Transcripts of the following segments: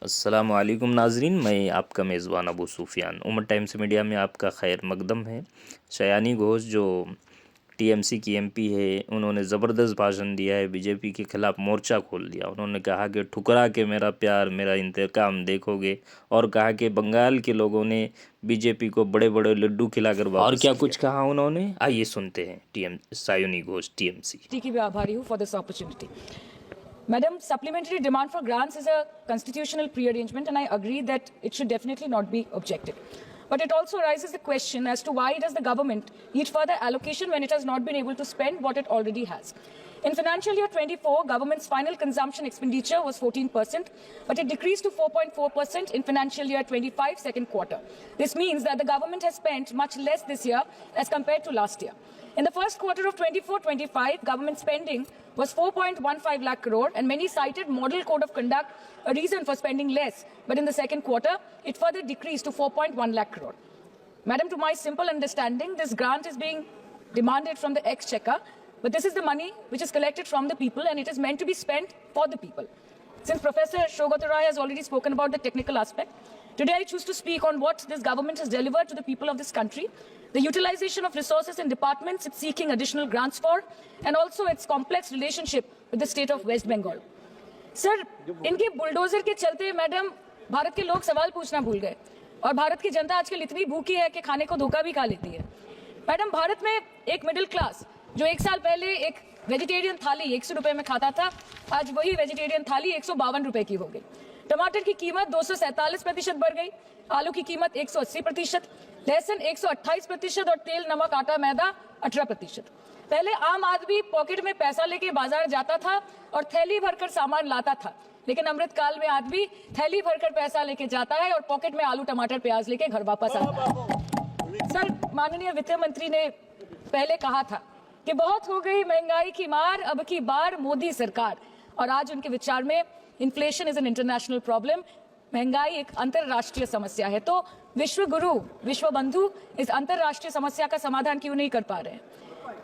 अस्सलाम वालेकुम नाजरीन, मैं आपका मेज़बान अबू सुफियान। उमर टाइम्स मीडिया में आपका खैर मकदम है। शयानी घोष जो टीएमसी की एमपी है, उन्होंने ज़बरदस्त भाषण दिया है, बीजेपी के खिलाफ मोर्चा खोल दिया। उन्होंने कहा कि ठुकरा के मेरा प्यार मेरा इंतकाम देखोगे, और कहा कि बंगाल के लोगों ने बीजेपी को बड़े बड़े लड्डू खिलाकर वापस और क्या कुछ कहा उन्होंने, आइए सुनते हैं शयानी घोष टीएमसी की भी आभारी हूँ for this opportunity. Madam, supplementary demand for grants is a constitutional pre-arrangement, and I agree that it should definitely not be objected. But it also raises the question as to why does the government need further allocation when it has not been able to spend what it already has. In financial year 24, government's final consumption expenditure was 14%, but it decreased to 4.4% in financial year 25 second quarter. This means that the government has spent much less this year as compared to last year. In the first quarter of 24-25, government spending was 4.15 lakh crore, and many cited model code of conduct a reason for spending less. But in the second quarter, it further decreased to 4.1 lakh crore. Madam, to my simple understanding, this grant is being demanded from the exchequer, but this is the money which is collected from the people, and it is meant to be spent for the people. Since Professor Shogata Rai has already spoken about the technical aspect, today I choose to speak on what this government has delivered to the people of this country, the utilization of resources in departments it's seeking additional grants for, and also its complex relationship with the state of West Bengal. Sir, इनके bulldozer के चलते madam Bharat के लोग सवाल पूछना भूल गए, और भारत की जनता आजकल इतनी भूखी है कि खाने को धोखा भी खा लेती है। मैडम, भारत में एक मिडिल क्लास जो एक साल पहले एक वेजिटेरियन थाली 100 रुपए में खाता था, आज वही वेजिटेरियन थाली 152 रुपए की हो गई। टमाटर की कीमत 247% बढ़ गई, आलू की कीमत 180%, लहसुन 128% और तेल नमक आटा मैदा 18%। पहले आम आदमी पॉकेट में पैसा लेके बाजार जाता था और थैली भरकर सामान लाता था, लेकिन अमृतकाल में आदमी थैली भरकर पैसा लेके जाता है और पॉकेट में आलू टमाटर प्याज लेके घर वापस आता है। सर, माननीय वित्त मंत्री ने पहले कहा था कि बहुत हो गई महंगाई की मार, अब की बार मोदी सरकार, और आज उनके विचार में inflation is an international problem, महंगाई एक अंतरराष्ट्रीय समस्या है। तो विश्व गुरु विश्व बंधु इस अंतरराष्ट्रीय समस्या का समाधान क्यों नहीं कर पा रहे हैं?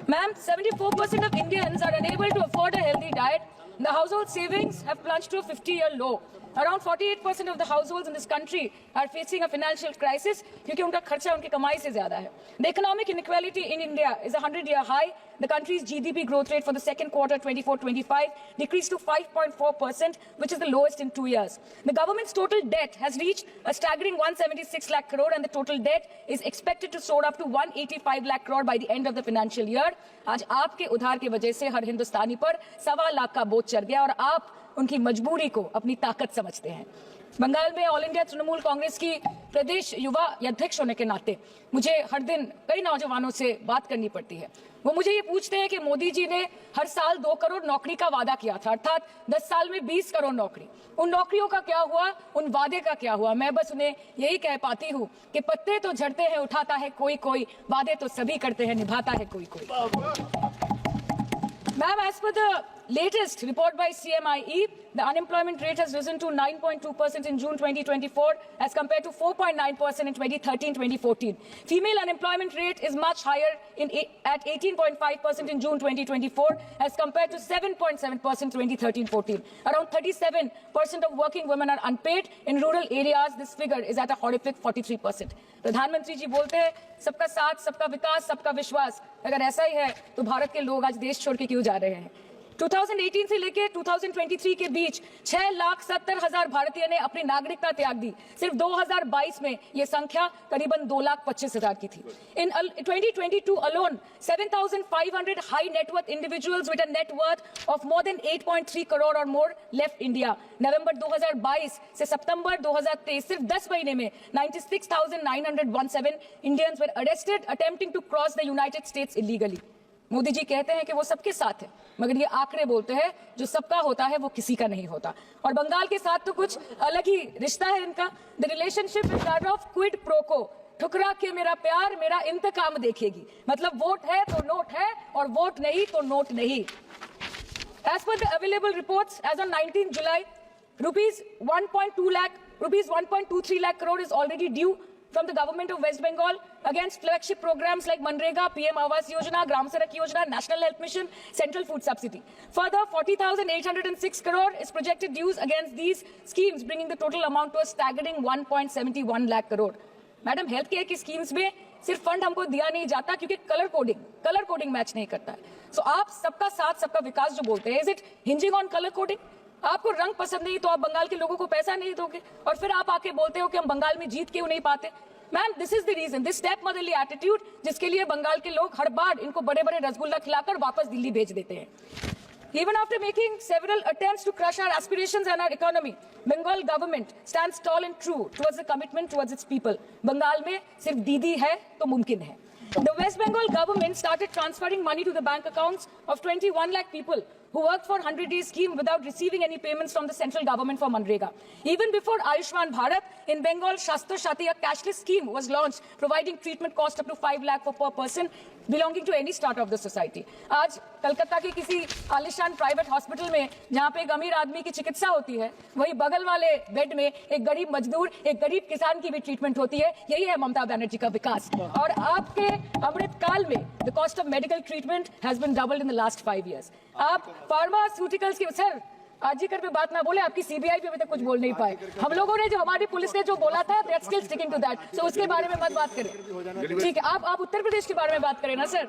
Ma'am, 74% of Indians are unable to afford a healthy diet. The household savings have plunged to a 50-year low. Around 48% of the households in this country are facing a financial crisis क्योंकि उनका खर्चा उनकी कमाई से ज्यादा है. The economic inequality in India is a 100-year high. The country's GDP growth rate for the second quarter 24-25 decreased to 5.4%, which is the lowest in 2 years. The government's total debt has reached a staggering 176 lakh crore, and the total debt is expected to soar up to 185 lakh crore by the end of the financial year. आज आपके उधार की वजह से हर हिंदुस्तानी पर 1.25 लाख का बोझ चढ़ गया, और आप उनकी मजबूरी को अपनी ताकत समझते हैं। बंगाल में ऑल इंडिया तृणमूल कांग्रेस की प्रदेश युवा अध्यक्ष होने के नाते मुझे हर दिन कई नौजवानों से बात करनी पड़ती है। वो मुझे ये पूछते हैं कि मोदी जी ने हर साल 2 करोड़ नौकरी का वादा किया था, अर्थात 10 साल में 20 करोड़ नौकरी। उन नौकरियों का क्या हुआ, उन वादे का क्या हुआ? मैं बस उन्हें यही कह पाती हूँ कि पत्ते तो झड़ते हैं, उठाता है कोई कोई, वादे तो सभी करते हैं, निभाता है कोई कोई। Ma'am, as per the latest report by CMIE, the unemployment rate has risen to 9.2% in June 2024 as compared to 4.9% in 2013-2014. Female unemployment rate is much higher at 18.5% in June 2024 as compared to 7.7% 2013-14. Around 37% of working women are unpaid. In rural areas, this figure is at a horrific 43%. प्रधानमंत्री जी बोलते हैं सबका साथ, सबका विकास, सबका विश्वास। अगर ऐसा ही है तो भारत के लोग आज देश छोड़ के क्यों जा रहे हैं? 2018 से लेकर 2023 के बीच 6,70,000 भारतीय ने अपनी नागरिकता त्याग दी। सिर्फ 2022 में यह संख्या करीबन 2,25,000 की थी। In 2022 alone, 7,500 high net worth individuals with a net worth of more than 8.3 crore or more left India. नवंबर 2022 से सितंबर 2023 सिर्फ 10 महीने में 96,917 Indians were arrested attempting to cross the United States illegally. Modi ji कहते हैं कि वो सबके साथ है, मगर ये आंकड़े बोलते हैं जो सबका होता है वो किसी का नहीं होता। और बंगाल के साथ तो कुछ अलग ही रिश्ता है इनका। The relationship is that of quid pro को, ठुकरा के मेरा प्यार मेरा इंतकाम देखेगी। मतलब वोट है तो नोट है, और वोट नहीं तो नोट नहीं। As per the available reports, as on 19 July, rupees 1.23 lakh crore is already due from the government of West Bengal against flagship programs like Manrega, PM Awas Yojana, Gram Sadak Yojana, National Health Mission, Central Food Subsidy. Further, 40,806 crore is projected dues against these schemes, bringing the total amount to a staggering 1.71 lakh crore. Madam, health care की schemes में सिर्फ fund हमको दिया नहीं जाता क्योंकि colour coding match नहीं करता है. सो आप सबका साथ सबका विकास जो बोलते हैं, is it hinging on colour coding? आपको रंग पसंद नहीं तो आप बंगाल के लोगों को पैसा नहीं दोगे और फिर आप आके बोलते हो कि हम बंगाल में जीत क्यों नहीं पाते. Ma'am, this is the reason, this step motherly attitude, जिसके लिए बंगाल के लोग हर बार इनको बड़े बड़े रसगुल्ला खिलाकर वापस दिल्ली भेज देते हैं. Even after making several attempts to crush our aspirations and our economy, Bengal government stands tall and true towards the commitment towards its people. Bengal में सिर्फ दीदी है तो मुमकिन है. The West Bengal government started transferring money to the bank accounts of 21 lakh people who worked for 100-day scheme without receiving any payments from the central government for Manrega. Even before Ayushman Bharat, in Bengal, Shastra Shati, a cashless scheme was launched, providing treatment cost up to 5 lakh for per person belonging to any strata of the society. आज कलकत्ता के किसी आलिशान private hospital में जहाँ पे एक अमीर आदमी की चिकित्सा होती है, वही बगल वाले बेड में एक गरीब मजदूर, एक गरीब किसान की भी ट्रीटमेंट होती है. यही है ममता बनर्जी का विकास. और आपके अमृत काल में the cost of medical treatment has been doubled in the last 5 years. आप फार्मास्यूटिकल्स के सर आरजीकर पे बात ना बोले, आपकी सीबीआई पे अभी तक कुछ बोल नहीं पाए. हम लोगों ने जो हमारी पुलिस ने जो बोला था, that still sticking to that. So उसके बारे में मत बात करें, ठीक है? आप उत्तर प्रदेश के बारे में बात करें ना sir.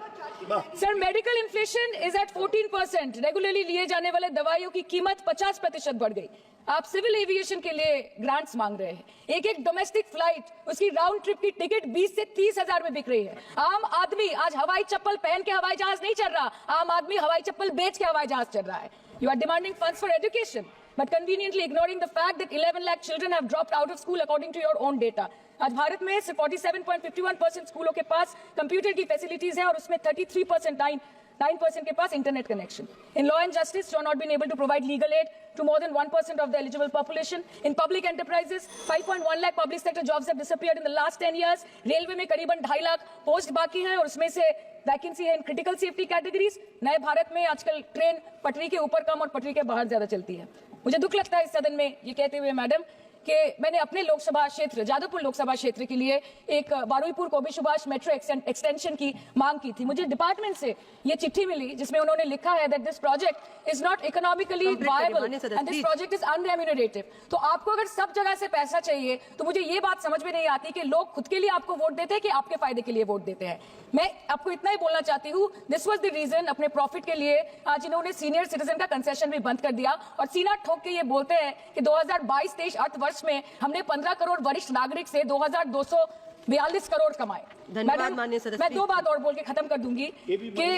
Sir, medical inflation is at 14%. Regularly लिए जाने वाले दवाइयों की कीमत 50% बढ़ गई. आप सिविल एविएशन के लिए ग्रांट्स मांग रहे हैं. एक डोमेस्टिक फ्लाइट, उसकी राउंड ट्रिप की टिकट 20 से 30 हजार में बिक रही है. आम आदमी आज हवाई चप्पल पहन के हवाई जहाज नहीं चल रहा, आम आदमी हवाई चप्पल बेच के हवाई जहाज चल रहा है. You are demanding funds for education, but conveniently ignoring the fact that 11 lakh children have dropped out of school according to your own data. आज भारत में सिर्फ 47.51% स्कूलों के पास कंप्यूटर की फैसिलिटीज है और उसमें 9% के पास internet connection. In law and justice, you are not been able to provide legal aid to more than 1% of the eligible population. In public enterprises, 5.1 lakh public sector jobs have disappeared in the last 10 years. Railway में करीबन 2.5 lakh post बाकी हैं और उसमें से vacancy है in critical safety categories. नए भारत में आजकल ट्रेन पटरी के ऊपर कम और पटरी के बाहर ज्यादा चलती है. मुझे दुख लगता है इस सदन में ये कहते हुए मैडम कि मैंने अपने लोकसभा क्षेत्र जादवपुर लोकसभा क्षेत्र के लिए एक बारुईपुर कोबी सुभाष मेट्रो एक्सटेंशन की मांग की थी. मुझे डिपार्टमेंट से ये चिट्ठी मिली जिसमें उन्होंने लिखा है that this project is not economically viable and this project is unremunerative. तो आपको अगर सब जगह से पैसा चाहिए तो मुझे ये बात समझ में नहीं आती कि लोग खुद के लिए आपको वोट देते हैं कि आपके फायदे के लिए वोट देते हैं. मैं आपको इतना ही बोलना चाहती हूँ, दिस वाज द रीजन. अपने प्रॉफिट के लिए आज इन्होंने सीनियर सिटीजन का कंसेशन भी बंद कर दिया और सीना ठोक के ये बोलते हैं कि 2022-23 अर्थवर्ष में हमने 15 करोड़ वरिष्ठ नागरिक से 2242 करोड़ कमाए. धन्यवाद माननीय सदस्य. मैं 2 बात और बोल के खत्म कर दूंगी कि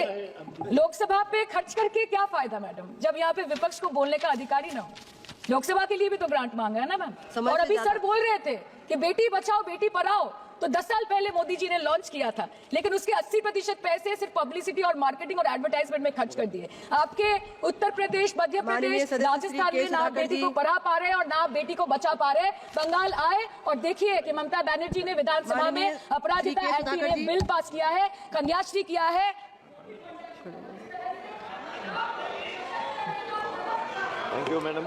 लोकसभा पे खर्च करके क्या फायदा मैडम, जब यहाँ पे विपक्ष को बोलने का अधिकार ही ना हो. लोकसभा के लिए भी तो ग्रांट मांगा है ना मैम. और अभी सर बोल रहे थे कि बेटी बचाओ बेटी पढ़ाओ, तो 10 साल पहले मोदी जी ने लॉन्च किया था, लेकिन उसके 80% पैसे सिर्फ पब्लिसिटी और मार्केटिंग और एडवर्टाइजमेंट में खर्च कर दिए. आपके उत्तर प्रदेश, मध्य प्रदेश, राजस्थान में ना बेटी को पढ़ा पा रहे और ना बेटी को बचा पा रहे. बंगाल आए और देखिए कि ममता बनर्जी ने विधानसभा में अपराजिता एक्ट में बिल पास किया है, कन्याश्री किया है. Thank you madam.